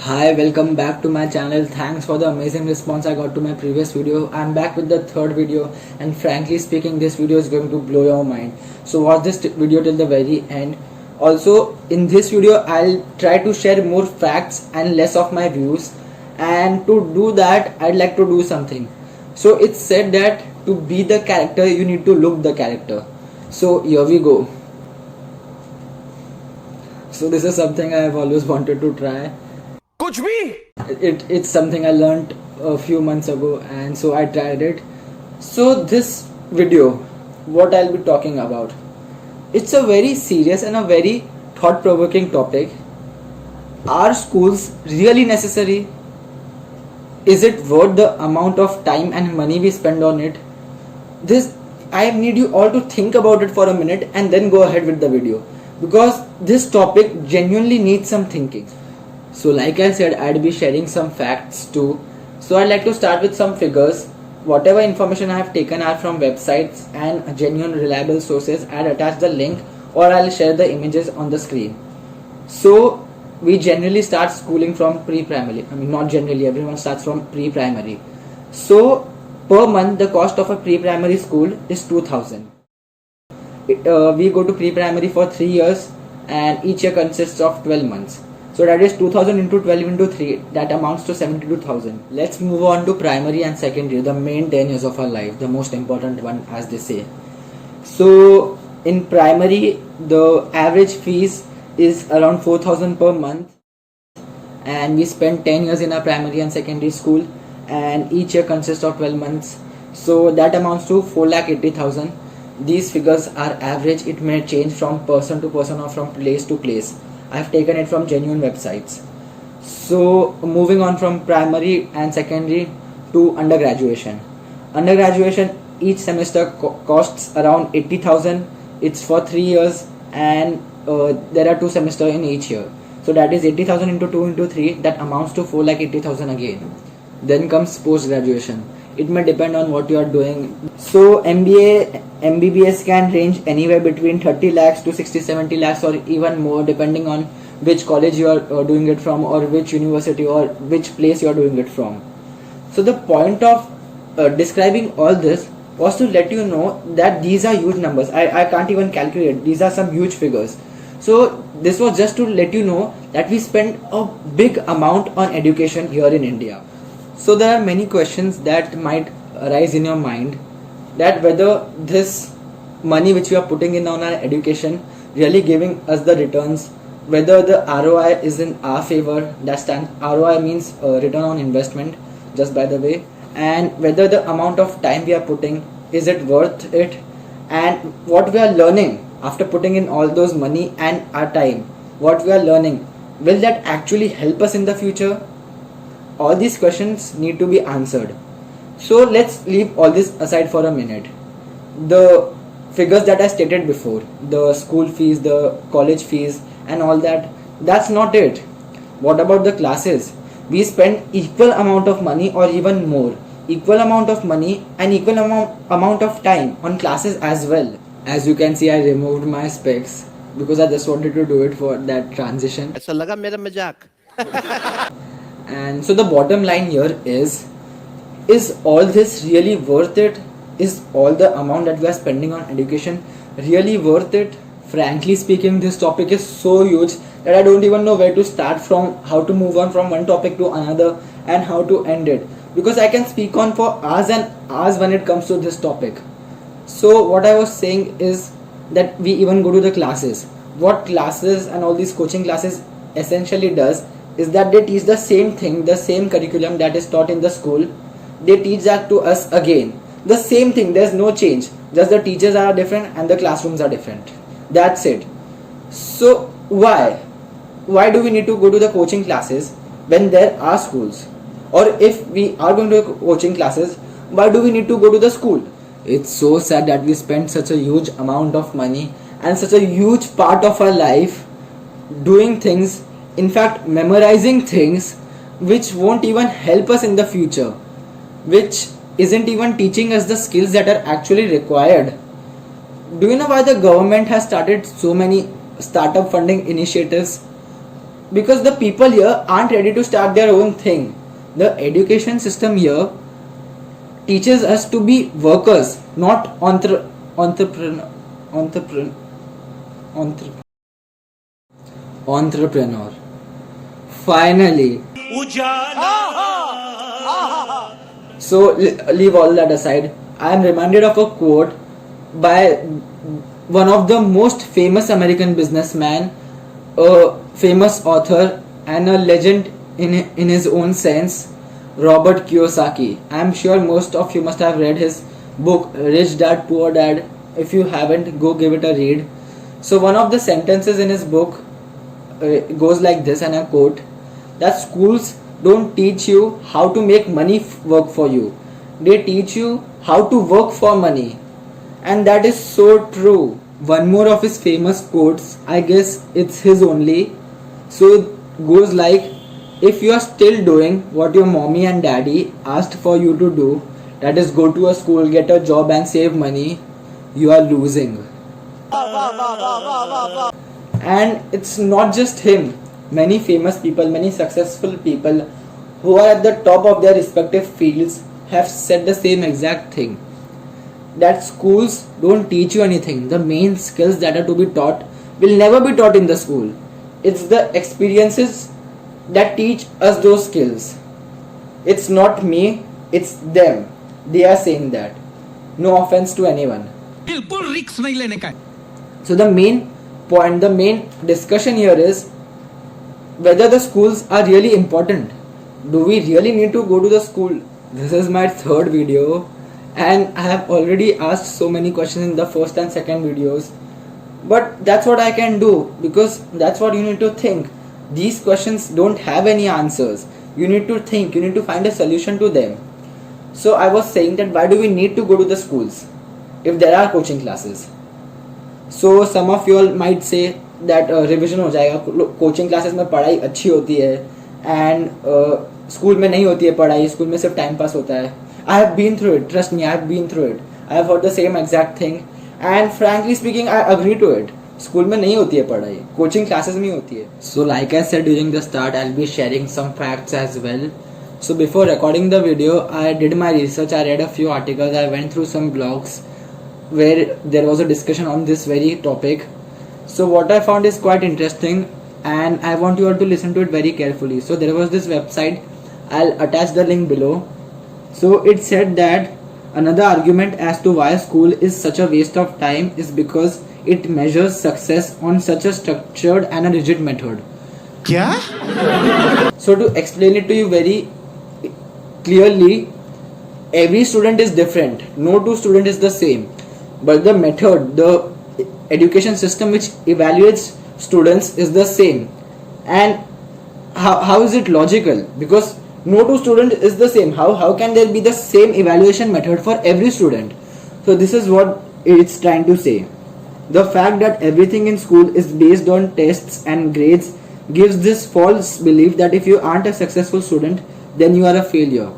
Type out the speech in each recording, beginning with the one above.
Hi, welcome back to my channel. Thanks for the amazing response I got to my previous video. I'm back with the third video, and frankly speaking, this video is going to blow your mind. So watch this video till the very end. Also, in this video, I'll try to share more facts and less of my views. And to do that, I'd like to do something. So it's said that to be the character, you need to look the character. So here we go. So this is something I have always wanted to try. कुछ भी It's something I learned a few months ago, and so I tried it. So this video, what I'll be talking about, it's a very serious and a very thought-provoking topic. Are schools really necessary? Is it worth the amount of time and money we spend on it? This, I need you all to think about it for a minute and then go ahead with the video, because this topic genuinely needs some thinking. So like I said, I'd be sharing some facts too. So I'd like to start with some figures. Whatever information I have taken are from websites and genuine reliable sources. I'll attach the link or I'll share the images on the screen. So we generally start schooling from pre-primary. I mean, not generally, everyone starts from pre-primary. So per month the cost of a pre-primary school is 2000. We go to pre-primary for 3 years and each year consists of 12 months. So that is 2000 into 12 into 3, that amounts to 72,000. Let's move on to primary and secondary, the main 10 years of our life, the most important one as they say. So in primary, the average fees is around 4,000 per month, and we spend 10 years in our primary and secondary school, and each year consists of 12 months. So that amounts to 4,80,000. These figures are average. It may change from person to person or from place to place. I've taken it from genuine websites. So moving on from primary and secondary to undergraduation. Undergraduation, each semester costs around 80,000. It's for 3 years, and there are 2 semesters in each year. So that is 80,000 into 2 into 3, that amounts to 4,80,000 again. Then comes post graduation. It may depend on what you are doing. So MBA, MBBS can range anywhere between 30 lakhs to 60-70 lakhs or even more, depending on which college you are doing it from, or which university or which place you are doing it from. So the point of describing all this was to let you know that these are huge numbers. I can't even calculate. These are some huge figures. So this was just to let you know that we spend a big amount on education here in India. So there are many questions that might arise in your mind, that whether this money which we are putting in on our education really giving us the returns, whether the ROI is in our favor. That stands, ROI means return on investment, just by the way, and whether the amount of time we are putting, is it worth it, and what we are learning after putting in all those money and our time, what we are learning, will that actually help us in the future? All these questions need to be answered. So let's leave all this aside for a minute. The figures that I stated before, the school fees, the college fees and all that, that's not it. What about the classes? We spend equal amount of money or even more, equal amount of money and equal amount of time on classes as well. As you can see, I removed my specs because I just wanted to do it for that transition. ऐसा लगा मेरा मजाक And so the bottom line here is all this really worth it? Is all the amount that we are spending on education really worth it? Frankly speaking, this topic is so huge that I don't even know where to start from, how to move on from one topic to another and how to end it, because I can speak on for hours and hours when it comes to this topic. So what I was saying is that we even go to the classes. What classes and all these coaching classes essentially does is that they teach the same thing, the same curriculum that is taught in the school. They teach that to us again. The same thing, there's no change. Just the teachers are different and the classrooms are different. That's it. So why? Why do we need to go to the coaching classes when there are schools? Or if we are going to coaching classes, why do we need to go to the school? It's so sad that we spend such a huge amount of money and such a huge part of our life doing things, in fact memorizing things which won't even help us in the future, which isn't even teaching us the skills that are actually required. Do you know why the government has started so many startup funding initiatives? because the people here aren't ready to start their own thing. The education system here teaches us to be workers, not entrepreneur. Finally. So leave all that aside. I am reminded of a quote by one of the most famous American businessman, a famous author and a legend in his own sense, Robert Kiyosaki. I am sure most of you must have read his book Rich Dad Poor Dad. If you haven't, go give it a read. So one of the sentences in his book goes like this, and I quote, that schools don't teach you how to make money work for you. They teach you how to work for money. And that is so true. One more of his famous quotes, I guess it's his only. So it goes like, if you are still doing what your mommy and daddy asked for you to do, that is go to a school, get a job and save money, you are losing. And it's not just him. Many famous people, many successful people who are at the top of their respective fields have said the same exact thing. That schools don't teach you anything. The main skills that are to be taught will never be taught in the school. It's the experiences that teach us those skills. It's not me, it's them. They are saying that. No offense to anyone. So the main point, the main discussion here is whether the schools are really important. Do we really need to go to the school? This is my third video and I have already asked so many questions in the first and second videos. But that's what I can do, because that's what you need to think. These questions don't have any answers. You need to think, you need to find a solution to them. So I was saying that why do we need to go to the schools if there are coaching classes? So some of you all might say that revision हो जाएगा, coaching classes में पढ़ाई अच्छी होती है and school में नहीं होती है पढ़ाई, school में सिर्फ time pass होता है. I have been through it, trust me, I have been through it. I have heard the same exact thing and frankly speaking I agree to it. School में नहीं होती है पढ़ाई, कोचिंग क्लासेस में होती है. So like I said during the start, I'll be sharing some facts as well. So before recording the video, I did my research, I read a few articles, I went through some blogs where there was a discussion on this very topic. So what I found is quite interesting and I want you all to listen to it very carefully. So there was this website, I'll attach the link below. So it said that another argument as to why school is such a waste of time is because it measures success on such a structured and a rigid method. क्या? So to explain it to you very clearly, every student is different. No two student is the same. But the method, the education system which evaluates students is the same. And how is it logical? Because no two student is the same. How can there be the same evaluation method for every student? So this is what it's trying to say. The fact that everything in school is based on tests and grades gives this false belief that if you aren't a successful student, then you are a failure.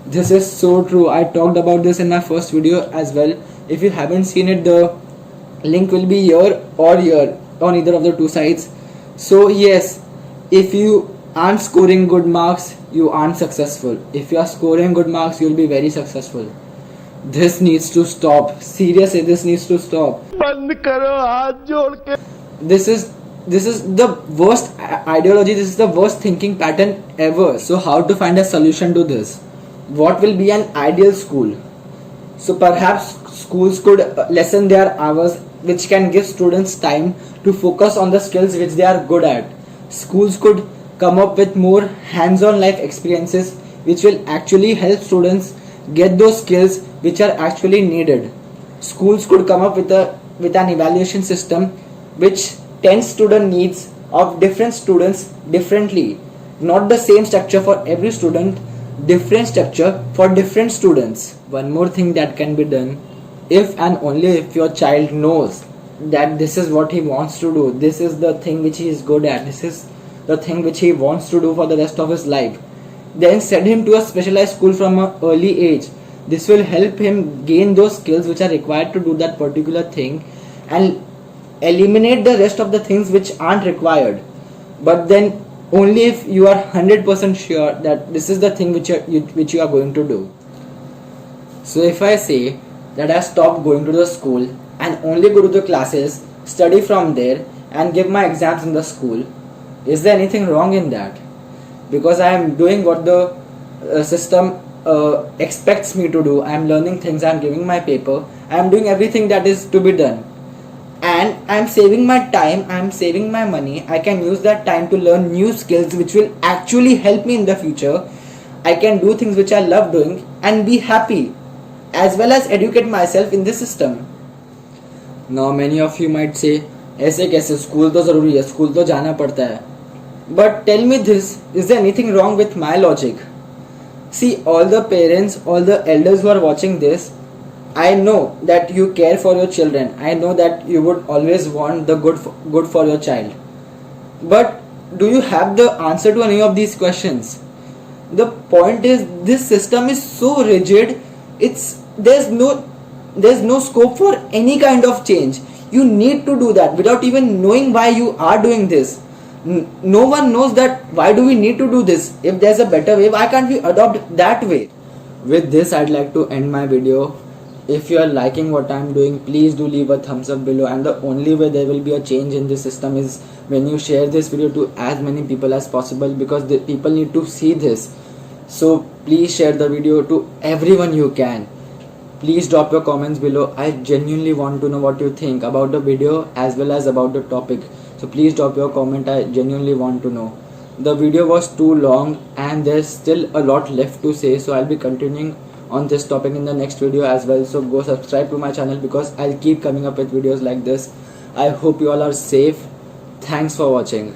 This is so true. I talked about this in my first video as well. If you haven't seen it, the link will be here or here on either of the two sides. So yes, if you aren't scoring good marks, you aren't successful. If you are scoring good marks, you'll be very successful. This needs to stop. Seriously, this needs to stop. बंद करो हाथ जोड़ के. This is the worst ideology. This is the worst thinking pattern ever. So how to find a solution to this? What will be an ideal school? So perhaps schools could lessen their hours, which can give students time to focus on the skills which they are good at. Schools could come up with more hands-on life experiences which will actually help students get those skills which are actually needed. Schools could come up with an evaluation system which tends to the needs of different students differently. Not the same structure for every student, different structure for different students. One more thing that can be done, if and only if your child knows that this is what he wants to do, this is the thing which he is good at, this is the thing which he wants to do for the rest of his life, then send him to a specialized school from an early age. This will help him gain those skills which are required to do that particular thing and eliminate the rest of the things which aren't required. But then only if you are 100% sure that this is the thing which you are going to do. So if I say that I stopped going to the school and only go to the classes, study from there and give my exams in the school, is there anything wrong in that? Because I am doing what the system expects me to do. I am learning things, I am giving my paper, I am doing everything that is to be done, and I am saving my time, I am saving my money. I can use that time to learn new skills which will actually help me in the future. I can do things which I love doing and be happy, as well as educate myself in this system. Now many of you might say, ऐसे कैसे, school तो ज़रूरी है, school तो जाना पड़ता है. But tell me this, is there anything wrong with my logic? See, all the parents, all the elders who are watching this, I know that you care for your children. I know that you would always want the good for your child. But do you have the answer to any of these questions? The point is, this system is so rigid. There's no scope for any kind of change. You need to do that without even knowing why you are doing this. No one knows that why do we need to do this. If there's a better way, why can't we adopt that way? With this, I'd like to end my video. If you are liking what I'm doing, please do leave a thumbs up below, and the only way there will be a change in this system is when you share this video to as many people as possible, because the people need to see this. So please share the video to everyone you can. Please drop your comments below. I genuinely want to know what you think about the video as well as about the topic. So please drop your comment. I genuinely want to know. The video was too long and there's still a lot left to say, so I'll be continuing on this topic in the next video as well. So go subscribe to my channel, because I'll keep coming up with videos like this. I hope you all are safe. Thanks for watching.